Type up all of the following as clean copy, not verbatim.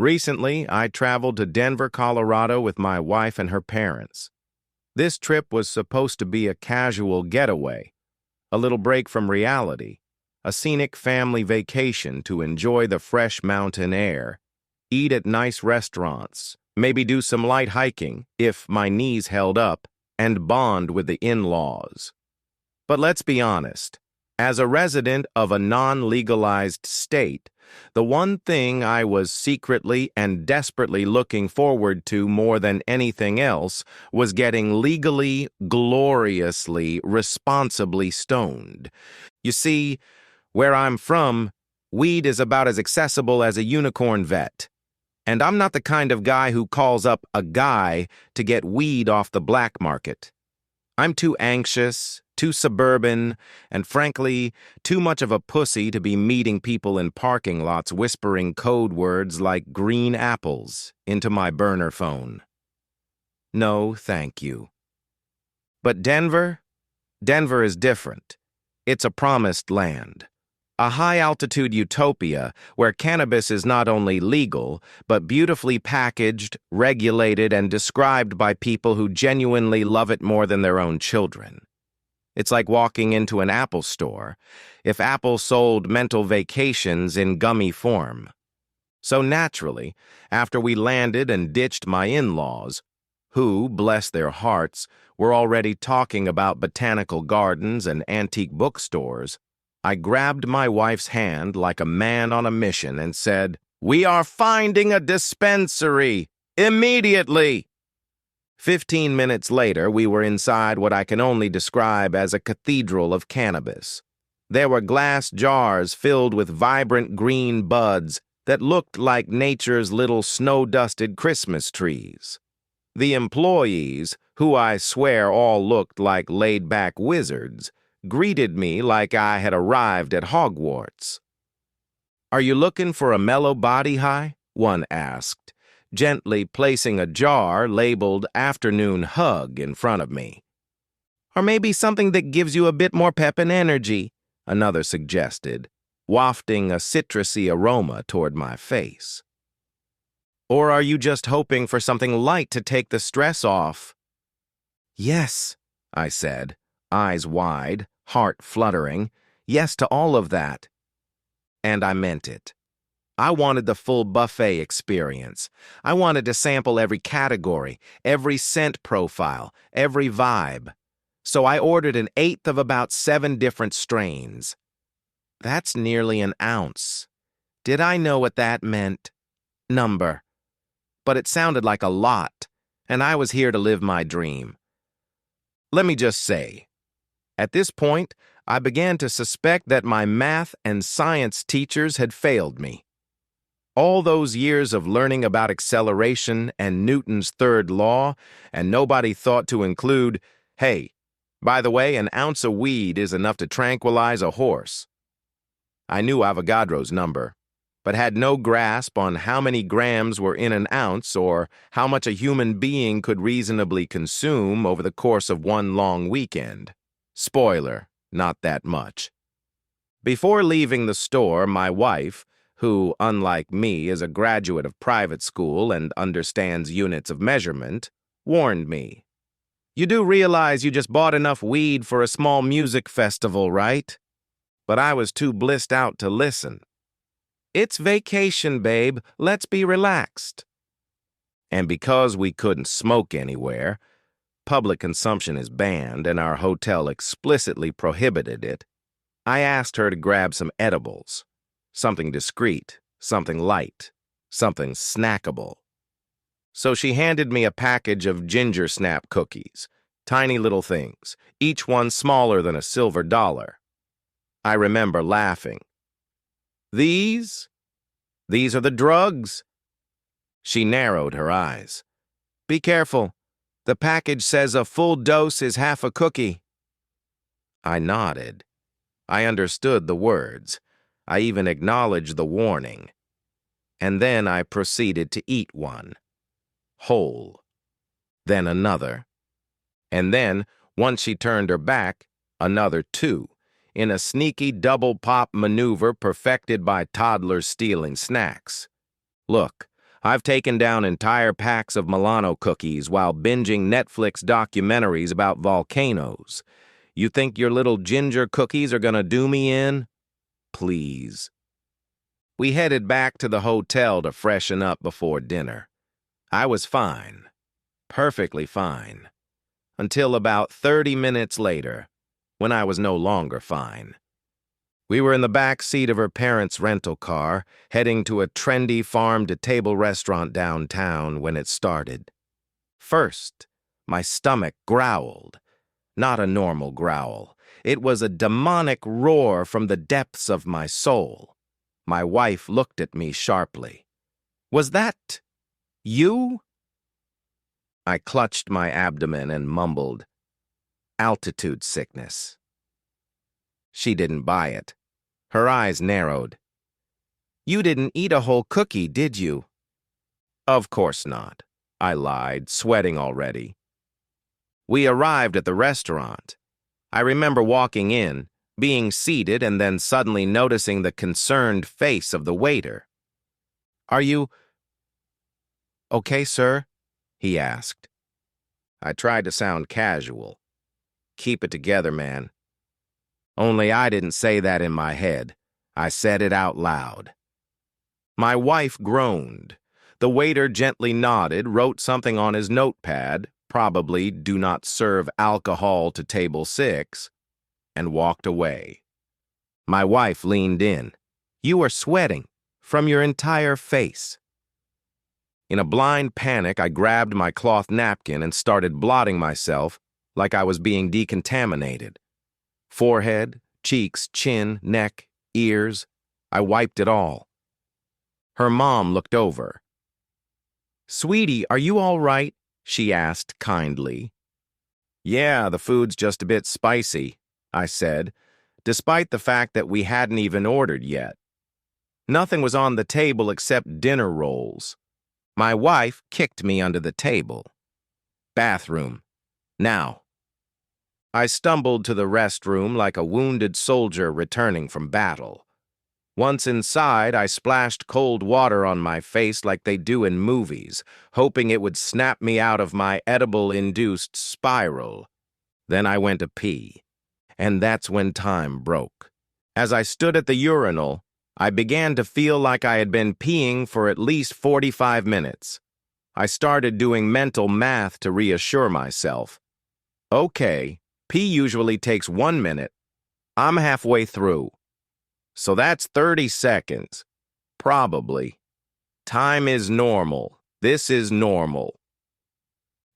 Recently, I traveled to Denver, Colorado with my wife and her parents. This trip was supposed to be a casual getaway, a little break from reality, a scenic family vacation to enjoy the fresh mountain air, eat at nice restaurants, maybe do some light hiking if my knees held up, and bond with the in-laws. But let's be honest, as a resident of a non-legalized state, the one thing I was secretly and desperately looking forward to more than anything else was getting legally, gloriously, responsibly stoned. You see, where I'm from, weed is about as accessible as a unicorn vet. And I'm not the kind of guy who calls up a guy to get weed off the black market. I'm too anxious, too suburban, and frankly, too much of a pussy to be meeting people in parking lots whispering code words like green apples into my burner phone. No, thank you. But Denver is different. It's a promised land. A high-altitude utopia where cannabis is not only legal, but beautifully packaged, regulated, and described by people who genuinely love it more than their own children. It's like walking into an Apple store, if Apple sold mental vacations in gummy form. So naturally, after we landed and ditched my in-laws, who, bless their hearts, were already talking about botanical gardens and antique bookstores, I grabbed my wife's hand like a man on a mission and said, "We are finding a dispensary! Immediately!" 15 minutes later, we were inside what I can only describe as a cathedral of cannabis. There were glass jars filled with vibrant green buds that looked like nature's little snow-dusted Christmas trees. The employees, who I swear all looked like laid-back wizards, greeted me like I had arrived at Hogwarts. "Are you looking for a mellow body high?" one asked, gently placing a jar labeled Afternoon Hug in front of me. "Or maybe something that gives you a bit more pep and energy," another suggested, wafting a citrusy aroma toward my face. "Or are you just hoping for something light to take the stress off?" "Yes," I said, eyes wide, heart fluttering, yes to all of that. And I meant it. I wanted the full buffet experience. I wanted to sample every category, every scent profile, every vibe. So I ordered an eighth of about 7 different strains. That's nearly an ounce. Did I know what that meant? Number. But it sounded like a lot, and I was here to live my dream. Let me just say, at this point, I began to suspect that my math and science teachers had failed me. All those years of learning about acceleration and Newton's third law, and nobody thought to include, hey, by the way, an ounce of weed is enough to tranquilize a horse. I knew Avogadro's number, but had no grasp on how many grams were in an ounce or how much a human being could reasonably consume over the course of one long weekend. Spoiler, not that much. Before leaving the store, my wife, who, unlike me, is a graduate of private school and understands units of measurement, warned me. "You do realize you just bought enough weed for a small music festival, right?" But I was too blissed out to listen. "It's vacation, babe. Let's be relaxed." And because we couldn't smoke anywhere, public consumption is banned and our hotel explicitly prohibited it, I asked her to grab some edibles. Something discreet, something light, something snackable. So she handed me a package of ginger snap cookies, tiny little things, each one smaller than a silver dollar. I remember laughing. These are the drugs?" She narrowed her eyes. "Be careful. The package says a full dose is half a cookie." I nodded. I understood the words. I even acknowledged the warning. And then I proceeded to eat one. Whole. Then another. And then, once she turned her back, another 2, in a sneaky double-pop maneuver perfected by toddlers stealing snacks. Look, I've taken down entire packs of Milano cookies while binging Netflix documentaries about volcanoes. You think your little ginger cookies are gonna do me in? Please. We headed back to the hotel to freshen up before dinner. I was fine. Perfectly fine. Until about 30 minutes later, when I was no longer fine. We were in the back seat of her parents' rental car, heading to a trendy farm-to-table restaurant downtown when it started. First, my stomach growled. Not a normal growl. It was a demonic roar from the depths of my soul. My wife looked at me sharply. "Was that you?" I clutched my abdomen and mumbled, "Altitude sickness." She didn't buy it. Her eyes narrowed. "You didn't eat a whole cookie, did you?" "Of course not," I lied, sweating already. We arrived at the restaurant. I remember walking in, being seated, and then suddenly noticing the concerned face of the waiter. "Are you okay, sir?" he asked. I tried to sound casual. "Keep it together, man." Only I didn't say that in my head. I said it out loud. My wife groaned. The waiter gently nodded, wrote something on his notepad, probably "Do not serve alcohol to table 6, and walked away. My wife leaned in. "You are sweating from your entire face." In a blind panic, I grabbed my cloth napkin and started blotting myself like I was being decontaminated. Forehead, cheeks, chin, neck, ears. I wiped it all. Her mom looked over. "Sweetie, are you all right?" she asked kindly. "Yeah, the food's just a bit spicy," I said, despite the fact that we hadn't even ordered yet. Nothing was on the table except dinner rolls. My wife kicked me under the table. "Bathroom. Now." I stumbled to the restroom like a wounded soldier returning from battle. Once inside, I splashed cold water on my face like they do in movies, hoping it would snap me out of my edible-induced spiral. Then I went to pee, and that's when time broke. As I stood at the urinal, I began to feel like I had been peeing for at least 45 minutes. I started doing mental math to reassure myself. Okay, pee usually takes 1 minute. I'm halfway through. So that's 30 seconds. Probably. Time is normal. This is normal.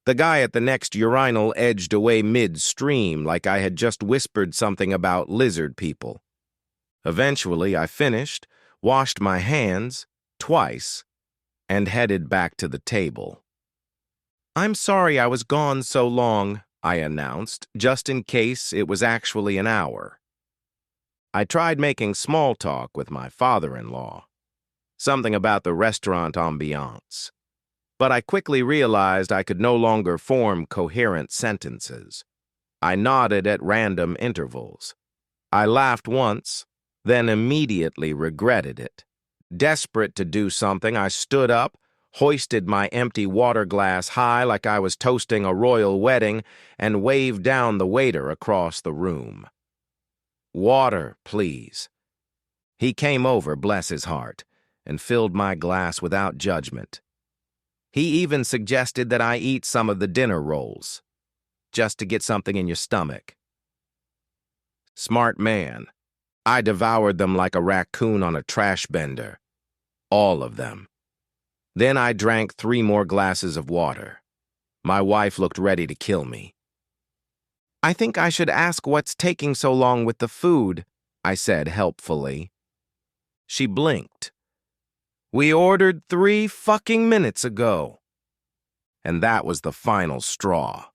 The guy at the next urinal edged away midstream like I had just whispered something about lizard people. Eventually, I finished, washed my hands, twice, and headed back to the table. "I'm sorry I was gone so long," I announced, just in case it was actually an hour. I tried making small talk with my father-in-law. Something about the restaurant ambiance. But I quickly realized I could no longer form coherent sentences. I nodded at random intervals. I laughed once, then immediately regretted it. Desperate to do something, I stood up, hoisted my empty water glass high like I was toasting a royal wedding, and waved down the waiter across the room. "Water, please." He came over, bless his heart, and filled my glass without judgment. He even suggested that I eat some of the dinner rolls, just to get something in your stomach. Smart man. I devoured them like a raccoon on a trash bender. All of them. Then I drank 3 more glasses of water. My wife looked ready to kill me. "I think I should ask what's taking so long with the food," I said helpfully. She blinked. "We ordered 3 fucking minutes ago." And that was the final straw.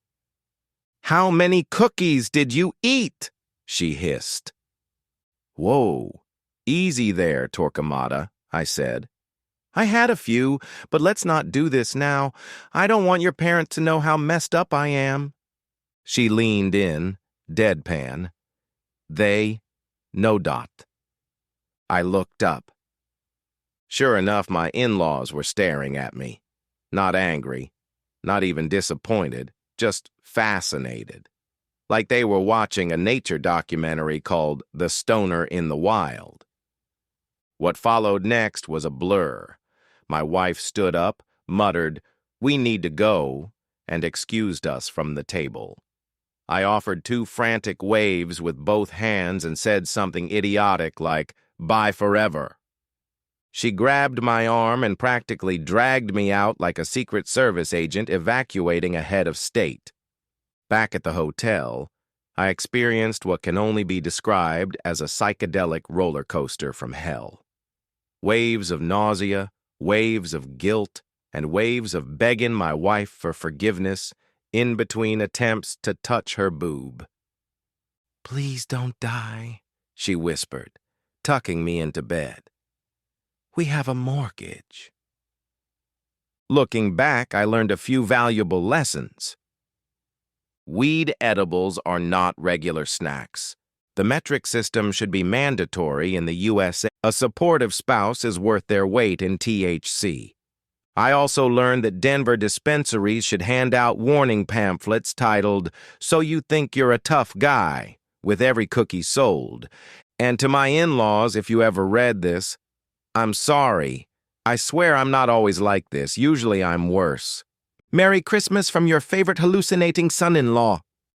"How many cookies did you eat?" she hissed. "Whoa, easy there, Torquemada," I said. "I had a few, but let's not do this now. I don't want your parents to know how messed up I am." She leaned in, deadpan. "They, no dot." I looked up. Sure enough, my in-laws were staring at me. Not angry, not even disappointed, just fascinated. Like they were watching a nature documentary called The Stoner in the Wild. What followed next was a blur. My wife stood up, muttered, "We need to go," and excused us from the table. I offered 2 frantic waves with both hands and said something idiotic like, "Bye forever." She grabbed my arm and practically dragged me out like a Secret Service agent evacuating a head of state. Back at the hotel, I experienced what can only be described as a psychedelic roller coaster from hell. Waves of nausea, waves of guilt, and waves of begging my wife for forgiveness in between attempts to touch her boob. "Please don't die," she whispered, tucking me into bed. "We have a mortgage." Looking back, I learned a few valuable lessons. Weed edibles are not regular snacks. The metric system should be mandatory in the USA. A supportive spouse is worth their weight in THC. I also learned that Denver dispensaries should hand out warning pamphlets titled, "So You Think You're a Tough Guy," with every cookie sold. And to my in-laws, if you ever read this, I'm sorry. I swear I'm not always like this. Usually I'm worse. Merry Christmas from your favorite hallucinating son-in-law.